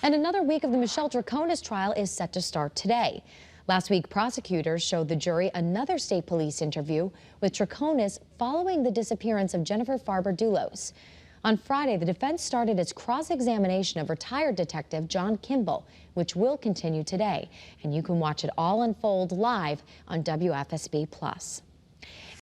And another week of the Michelle Troconis trial is set to start today. Last week, prosecutors showed the jury another state police interview with Troconis following the disappearance of Jennifer Farber-Dulos. On Friday, the defense started its cross-examination of retired detective John Kimball, which will continue today. And you can watch it all unfold live on WFSB Plus.